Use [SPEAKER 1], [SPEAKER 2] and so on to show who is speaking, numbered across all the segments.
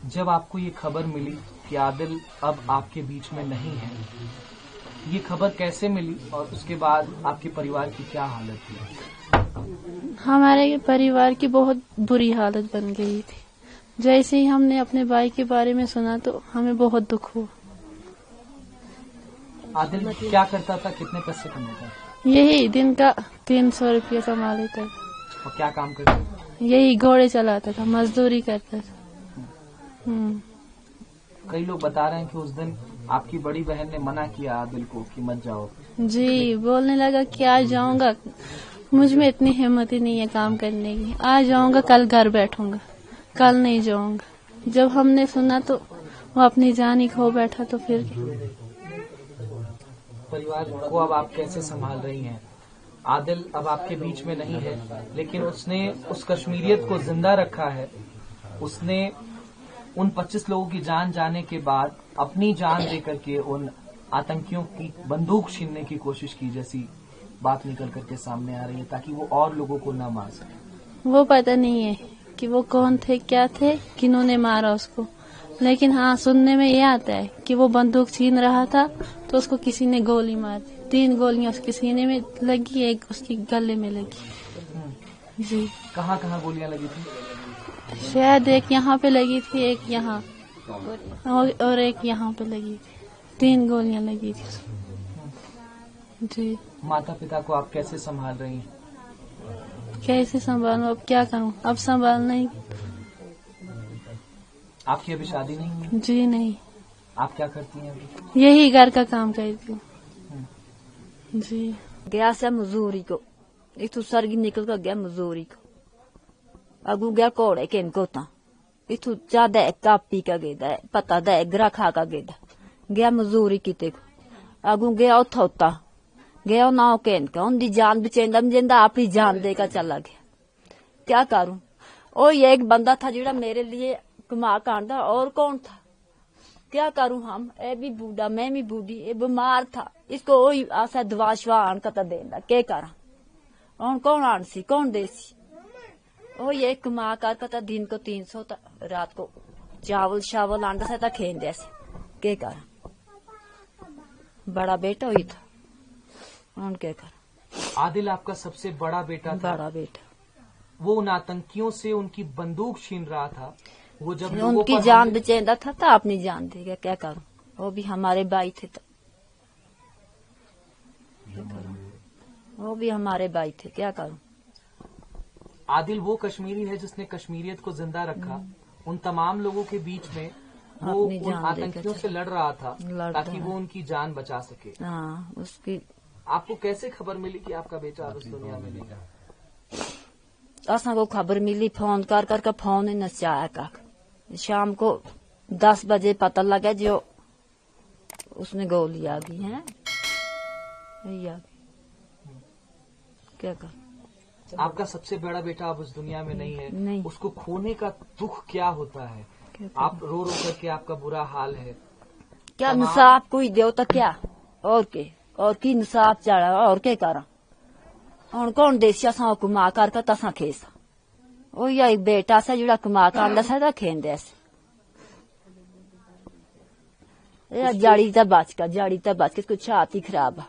[SPEAKER 1] जब आपको ये खबर मिली कि आदिल अब आपके बीच में नहीं है, ये खबर कैसे मिली और उसके बाद आपके परिवार की क्या हालत थी?
[SPEAKER 2] हमारे परिवार की बहुत बुरी हालत बन गई थी। जैसे ही हमने अपने भाई के बारे में सुना तो हमें बहुत दुख हुआ।
[SPEAKER 1] आदिल क्या करता था, कितने पैसे कमाता था?
[SPEAKER 2] यही दिन का 300 रुपया कमा लेता था।
[SPEAKER 1] और क्या काम करता था?
[SPEAKER 2] यही घोड़े चलाता था, मजदूरी करता था।
[SPEAKER 1] कई लोग बता रहे हैं कि उस दिन आपकी बड़ी बहन ने मना किया आदिल को कि मत जाओ।
[SPEAKER 2] जी, बोलने लगा कि आज जाऊंगा, मुझ में इतनी हिम्मत ही नहीं है काम करने की। आज जाऊंगा, कल घर बैठूंगा, कल नहीं जाऊंगा। जब हमने सुना तो वो अपनी जान ही खो बैठा। तो फिर
[SPEAKER 1] परिवार को अब आप कैसे संभाल रही हैं? आदिल अब आपके बीच में नहीं है, लेकिन उसने उस कश्मीरियत को जिंदा रखा है। उसने उन 25 लोगों की जान जाने के बाद अपनी जान देकर के उन आतंकियों की बंदूक छीनने की कोशिश की, जैसी बात निकल करके सामने आ रही है, ताकि वो और लोगों को न मार सके।
[SPEAKER 2] वो पता नहीं है कि वो कौन थे, क्या थे, किन्होंने मारा उसको। लेकिन हाँ, सुनने में ये आता है कि वो बंदूक छीन रहा था तो उसको किसी ने गोली मार दी। 3 गोलियां उसके सीने में लगी, एक उसके गले में लगी। जी।
[SPEAKER 1] कहाँ कहाँ गोलियां लगी थी?
[SPEAKER 2] शायद एक यहाँ पे लगी थी, एक यहाँ और एक यहाँ पे लगी थी। 3 गोलियां लगी थी उसको। जी।
[SPEAKER 1] माता पिता को आप कैसे संभाल रही हैं?
[SPEAKER 2] कैसे संभालूं, अब क्या करूं, अब संभालना ही।
[SPEAKER 1] आपकी अभी शादी नहीं हुई?
[SPEAKER 2] जी नहीं।
[SPEAKER 1] आप क्या करती हैं अभी?
[SPEAKER 2] यही घर का काम करती हूँ। जी।
[SPEAKER 3] गया से मजूरी को, इथू सरगी निकल कर गया मजूरी को। अगू गया कोड़े के इनको ता इथू ज्यादा कापी का गेदा पता दा ग्रा खा का गेदा गया मजूरी किते को। अगू गया उथा गया ना के इनका उनकी जान बचेंदा जिंदा अपनी जान देकर चला गया। क्या करूं? ओ ये एक बंदा था जिड़ा मेरे लिए कमा कांदा, और कौन था? क्या करूं हम? ए भी बूढ़ा, मैं भी बूढ़ी, ये बीमार था, इसको वही आशा दवा शवा आन का देना। क्या करा? और कौन आनसी, कौन देसी? ओ ये कमा कर दिन को 300 रात को चावल शावल आंडा से था खेन जैसे। क्या करा? बड़ा बेटा हुई था, और क्या करा?
[SPEAKER 1] आदिल आपका सबसे बड़ा बेटा था।
[SPEAKER 3] बड़ा बेटा।
[SPEAKER 1] वो उन आतंकियों से उनकी बंदूक छीन रहा था। वो जब
[SPEAKER 3] उनकी जान बचेंदा था तो अपनी जान देगा। क्या करूं? वो भी हमारे भाई थे तो। वो भी हमारे भाई थे। क्या करूं?
[SPEAKER 1] आदिल वो कश्मीरी है जिसने कश्मीरियत को जिंदा रखा। उन तमाम लोगों के बीच में वो उन आतंकियों से लड़ रहा था ताकि वो उनकी जान बचा सके।
[SPEAKER 3] हाँ, उसकी
[SPEAKER 1] आपको कैसे खबर मिली कि आपका बेटा अब इस दुनिया में नहीं है?
[SPEAKER 3] असा को खबर मिली, फोन कर फोन ही नचाया का। शाम को 10 बजे पता लगा जो उसमें गोली आ गई है। क्या कर?
[SPEAKER 1] आपका सबसे बड़ा बेटा अब उस दुनिया में नहीं है।
[SPEAKER 3] नहीं।
[SPEAKER 1] उसको खोने का दुख क्या होता है? आप रो रो करके आपका बुरा हाल है।
[SPEAKER 3] क्या इंसाफ कोई दो तो क्या? और के और की इंसाफ चढ़ा और क्या करा? और कौन देसिया सा कुमा कर तसा खेसा ओ या बेटा सा जुड़ा कुमा कांदा सा खेन दे जाड़ी तक बच के इसको छाती खराब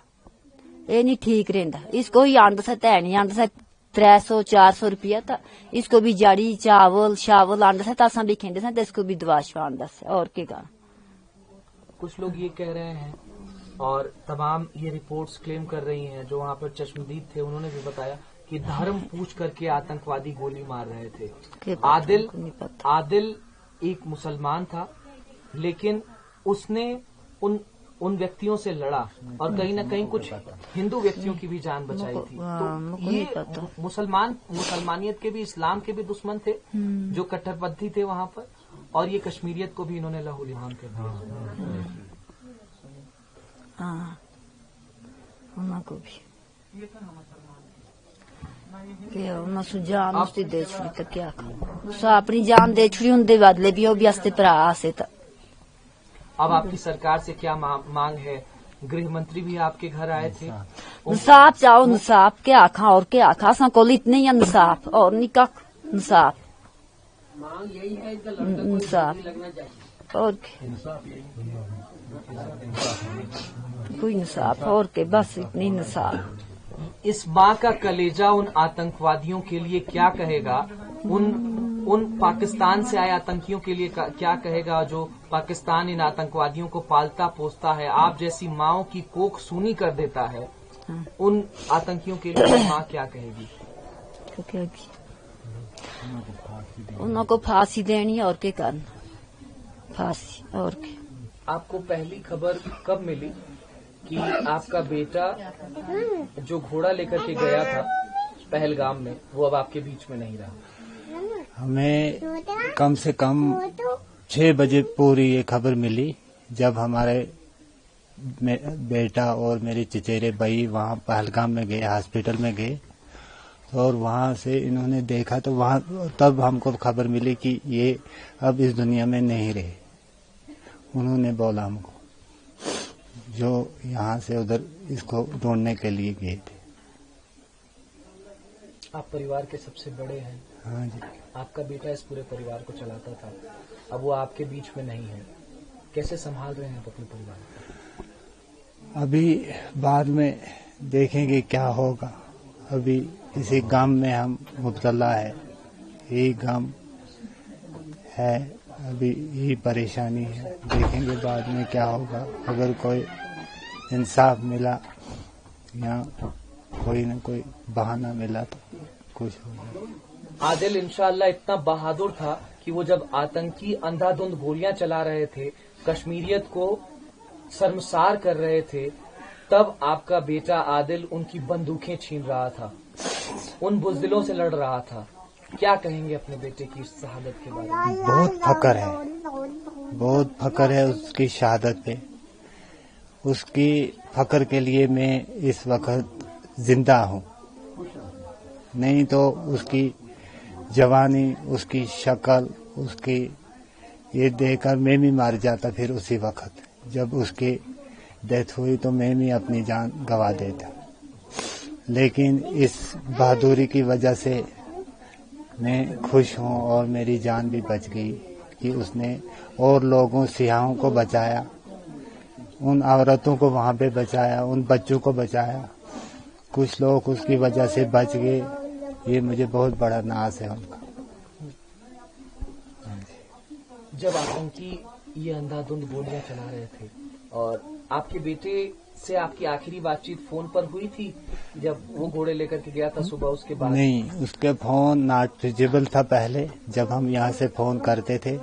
[SPEAKER 3] ये नहीं ठीक रहता। इसको ही आंदा सा तै नहीं आंदा सा 300-400 रुपया था। इसको भी जड़ी चावल शावल आंदा सा तसा भी खेंदे सा, इसको भी दवा शवा आंदा सा। और क्या करा?
[SPEAKER 1] कुछ लोग ये कह रहे हैं और तमाम ये रिपोर्ट्स क्लेम कर रही हैं, जो वहाँ पर चश्मदीद थे उन्होंने भी बताया कि धर्म पूछ करके आतंकवादी गोली मार रहे थे। आदिल एक मुसलमान था, लेकिन उसने उन व्यक्तियों से लड़ा और कहीं न कहीं कुछ हिंदू व्यक्तियों की भी जान बचाई थी। तो ये मुसलमानियत के भी, इस्लाम के भी दुश्मन थे जो कट्टरपंथी थे वहाँ पर, और ये कश्मीरियत को भी इन्होंने लहूलुहान कर दिया।
[SPEAKER 3] हाँ, उनको भी जान उसकी दे छुड़ी तो क्या अपनी जान दे छुड़ी उनके बदले भी वो भी हस्ते भरा से।
[SPEAKER 1] अब आपकी सरकार से क्या मांग है? गृह मंत्री भी आपके घर आए थे।
[SPEAKER 3] इंसाफ चाहो, इंसाफ क्या आखा और क्या आखा? असा को इतने ही इंसाफ और नहीं कख इंसाफ। इंसाफ और कोई इंसाफ और के बस इतनी इंसाफ।
[SPEAKER 1] इस माँ का कलेजा उन आतंकवादियों के लिए क्या कहेगा, उन पाकिस्तान से आए आतंकियों के लिए क्या कहेगा जो पाकिस्तान इन आतंकवादियों को पालता पोसता है, आप जैसी माँओं की कोख सूनी कर देता है, उन आतंकियों के लिए माँ क्या कहेगी?
[SPEAKER 3] उनको फांसी देनी और क्या करना, फांसी और क्या।
[SPEAKER 1] आपको पहली खबर कब मिली कि आपका बेटा जो घोड़ा लेकर के गया था पहलगाम में वो अब आपके बीच में नहीं रहा?
[SPEAKER 4] हमें कम से कम 6 बजे पूरी ये खबर मिली, जब हमारे बेटा और मेरे चचेरे भाई वहाँ पहलगाम में गए, हॉस्पिटल में गए, और वहाँ से इन्होंने देखा तो वहाँ तब हमको खबर मिली कि ये अब इस दुनिया में नहीं रहे। उन्होंने बोला हमको, जो यहाँ से उधर इसको ढूंढने के लिए गए थे।
[SPEAKER 1] आप परिवार के सबसे बड़े हैं।
[SPEAKER 4] हाँ जी।
[SPEAKER 1] आपका बेटा इस पूरे परिवार को चलाता था, अब वो आपके बीच में नहीं है, कैसे संभाल रहे हैं आप अपने परिवार को?
[SPEAKER 4] अभी बाद में देखेंगे क्या होगा। अभी इसी गम में हम मुब्तला है, यही गम है, अभी यही परेशानी है। देखेंगे बाद में क्या होगा। अगर कोई इंसाफ मिला या कोई न कोई बहाना मिला तो कुछ होगा।
[SPEAKER 1] आदिल इंशाअल्लाह इतना बहादुर था कि वो जब आतंकी अंधाधुंध गोलियां चला रहे थे, कश्मीरियत को शर्मसार कर रहे थे, तब आपका बेटा आदिल उनकी बंदूकें छीन रहा था, उन बुज़दिलों से लड़ रहा था। क्या कहेंगे अपने बेटे की इस शहादत के बारे में?
[SPEAKER 4] बहुत फक्र है, बहुत फक्र है उसकी शहादत पे। उसकी फक्र के लिए मैं इस वक्त जिंदा हूँ, नहीं तो उसकी जवानी, उसकी शक्ल, उसकी ये देखकर मैं भी मर जाता। फिर उसी वक्त जब उसकी डेथ हुई तो मैं भी अपनी जान गंवा देता। लेकिन इस बहादुरी की वजह से मैं खुश हूँ और मेरी जान भी बच गई कि उसने और लोगों, सियाहों को बचाया, उन औरतों को वहाँ पे बचाया, उन बच्चों को बचाया। कुछ लोग उसकी वजह से बच गए, ये मुझे बहुत बड़ा नाज है उनका।
[SPEAKER 1] जब आतंकी ये अंधाधुंध गोलियां चला रहे थे और आपके बेटे से आपकी आखिरी बातचीत फोन पर हुई थी जब वो घोड़े लेकर के गया था सुबह, उसके बाद?
[SPEAKER 4] नहीं, उसके फोन नॉट रिचेबल था पहले, जब हम यहाँ से फोन करते थे।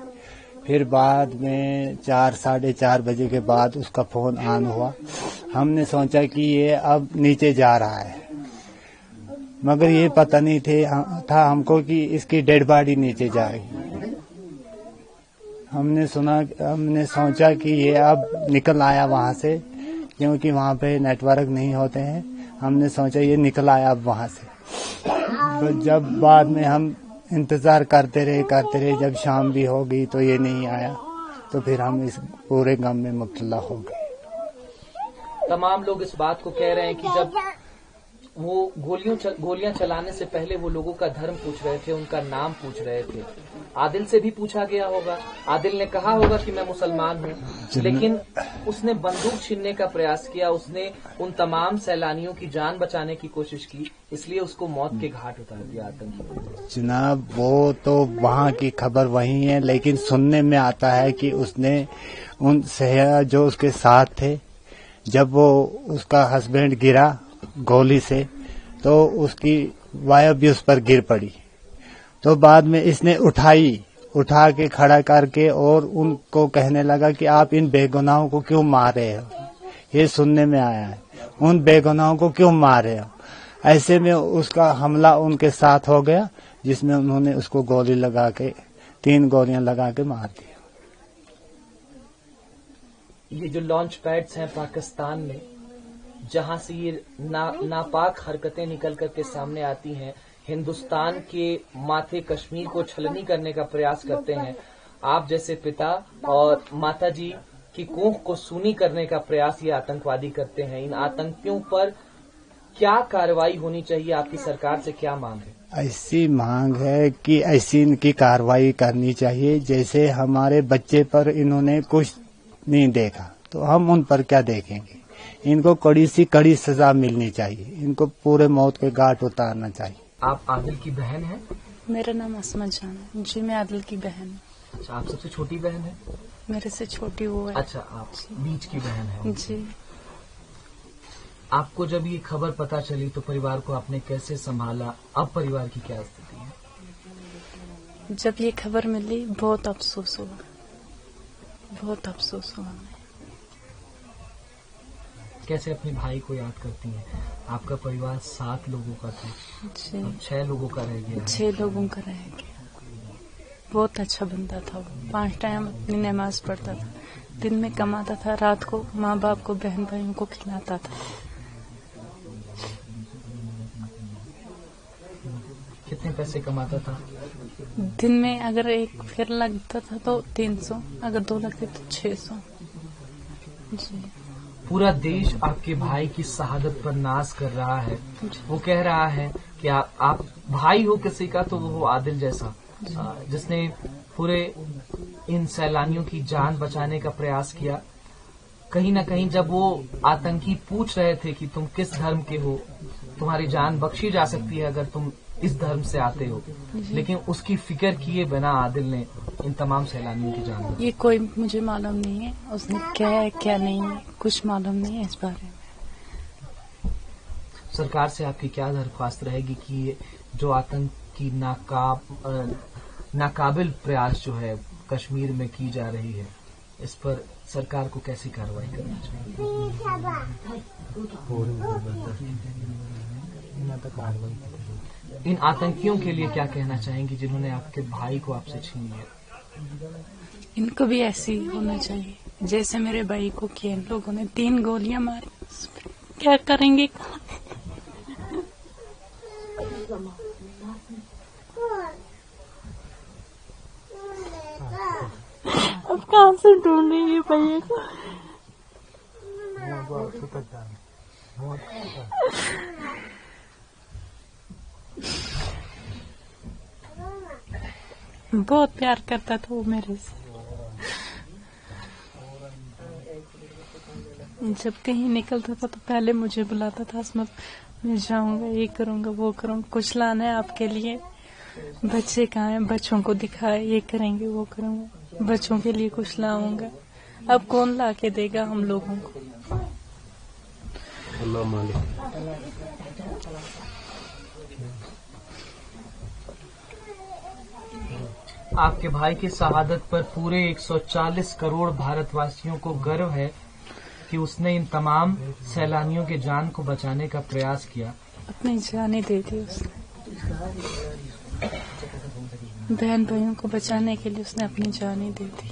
[SPEAKER 4] फिर बाद में 4, साढ़े 4 बजे के बाद उसका फोन ऑन हुआ। हमने सोचा कि ये अब नीचे जा रहा है, मगर ये पता नहीं था हमको कि इसकी डेड बॉडी नीचे जाएगी। हमने सोचा कि ये अब निकल आया वहाँ से, क्योंकि वहाँ पे नेटवर्क नहीं होते हैं। हमने सोचा ये निकल आया अब वहाँ से। तो जब बाद में हम इंतजार करते रहे, जब शाम भी हो गई तो ये नहीं आया, तो फिर हम इस पूरे गम में मुब्तला हो गए।
[SPEAKER 1] तमाम लोग इस बात को कह रहे हैं कि जब वो गोलियां चलाने से पहले वो लोगों का धर्म पूछ रहे थे, उनका नाम पूछ रहे थे। आदिल से भी पूछा गया होगा, आदिल ने कहा होगा कि मैं मुसलमान हूँ, लेकिन उसने बंदूक छीनने का प्रयास किया, उसने उन तमाम सैलानियों की जान बचाने की कोशिश की, इसलिए उसको मौत के घाट उतार दिया आतंकी।
[SPEAKER 4] जनाब, वो तो वहाँ की खबर वही है, लेकिन सुनने में आता है कि उसने उन सैयाह जो उसके साथ थे, जब वो उसका हस्बैंड गिरा गोली से तो उसकी वाइफ भी उस पर गिर पड़ी। तो बाद में इसने उठा के खड़ा करके और उनको कहने लगा कि आप इन बेगुनाहों को क्यों मार रहे हो। ये सुनने में आया है, उन बेगुनाहों को क्यों मार रहे हो। ऐसे में उसका हमला उनके साथ हो गया, जिसमें उन्होंने उसको गोली लगा के 3 गोलियां लगा के मार दिया।
[SPEAKER 1] ये जो लॉन्च पैड्स हैं पाकिस्तान में, जहां से ये नापाक हरकतें निकल करके सामने आती हैं, हिंदुस्तान के माथे कश्मीर को छलनी करने का प्रयास करते हैं, आप जैसे पिता और माता जी की कोख को सूनी करने का प्रयास ये आतंकवादी करते हैं। इन आतंकियों पर क्या कार्रवाई होनी चाहिए, आपकी सरकार से क्या मांग है?
[SPEAKER 4] ऐसी मांग है कि ऐसी इनकी कार्रवाई करनी चाहिए। जैसे हमारे बच्चे पर इन्होंने कुछ नहीं देखा तो हम उन पर क्या देखेंगे। इनको कड़ी सी कड़ी सजा मिलनी चाहिए। इनको पूरे मौत के घाट उतारना चाहिए।
[SPEAKER 1] आप आदिल की बहन हैं?
[SPEAKER 2] मेरा नाम असमा जान है जी, मैं आदिल की बहन हूँ।
[SPEAKER 1] अच्छा, आप सबसे छोटी बहन है?
[SPEAKER 2] मेरे से छोटी वो है।
[SPEAKER 1] अच्छा, आप बीच की बहन है
[SPEAKER 2] जी।
[SPEAKER 1] आपको जब ये खबर पता चली तो परिवार को आपने कैसे संभाला? अब परिवार की क्या स्थिति है?
[SPEAKER 2] जब ये खबर मिली बहुत अफसोस हुआ, बहुत अफसोस हुआ।
[SPEAKER 1] कैसे अपने भाई को याद करती हैं? आपका परिवार 7 लोगों का था, अब 6 लोगों का रह गया।
[SPEAKER 2] 6 लोगों का रह गया। बहुत अच्छा बंदा था वो। 5 टाइम अपनी नमाज पढ़ता था, दिन में कमाता था, रात को माँ बाप को बहन भाइयों को खिलाता था।
[SPEAKER 1] कितने पैसे कमाता था?
[SPEAKER 2] दिन में अगर एक फेर लगता था तो 300, अगर 2 लगते तो 600 जी।
[SPEAKER 1] पूरा देश आपके भाई की शहादत पर नाज कर रहा है। वो कह रहा है कि आप भाई हो किसी का तो वो हो आदिल जैसा, जिसने पूरे इन सैलानियों की जान बचाने का प्रयास किया। कहीं न कहीं जब वो आतंकी पूछ रहे थे कि तुम किस धर्म के हो, तुम्हारी जान बख्शी जा सकती है अगर तुम इस धर्म से आते हो, लेकिन उसकी फिक्र किए बिना आदिल ने इन तमाम सैलानियों की जान बचाई।
[SPEAKER 2] ये कोई मुझे मालूम नहीं है उसने क्या है क्या नहीं है, कुछ मालूम नहीं है इस बारे में।
[SPEAKER 1] सरकार से आपकी क्या दरख्वास्त रहेगी कि ये जो आतंकी नाकाबिल प्रयास जो है कश्मीर में की जा रही है, इस पर सरकार को कैसी कार्रवाई करनी चाहिए? इन आतंकियों के लिए क्या कहना चाहेंगी जिन्होंने आपके भाई को आपसे छीन लिया?
[SPEAKER 2] इनको भी ऐसे ही होना चाहिए जैसे मेरे भाई को किया। इन लोगों ने 3 गोलियां मारी, क्या करेंगे? अब कहाँ से ढूंढेंगे भैया को? बहुत प्यार करता था वो मेरे से। जब कहीं निकलता था तो पहले मुझे बुलाता था, असमत मैं जाऊंगा, ये करूंगा वो करूंगा, कुछ लाना है आपके लिए, बच्चे कहाँ हैं, बच्चों को दिखाए, ये करेंगे वो करूंगा, बच्चों के लिए कुछ लाऊंगा। अब कौन ला के देगा हम लोगों को?
[SPEAKER 5] अल्लाह मालिक।
[SPEAKER 1] आपके भाई की शहादत पर पूरे 140 करोड़ भारतवासियों को गर्व है कि उसने इन तमाम सैलानियों के जान को बचाने का प्रयास किया।
[SPEAKER 2] अपनी जानें दे दी उसने, बहन भाइयों को बचाने के लिए उसने अपनी जानें दे दी।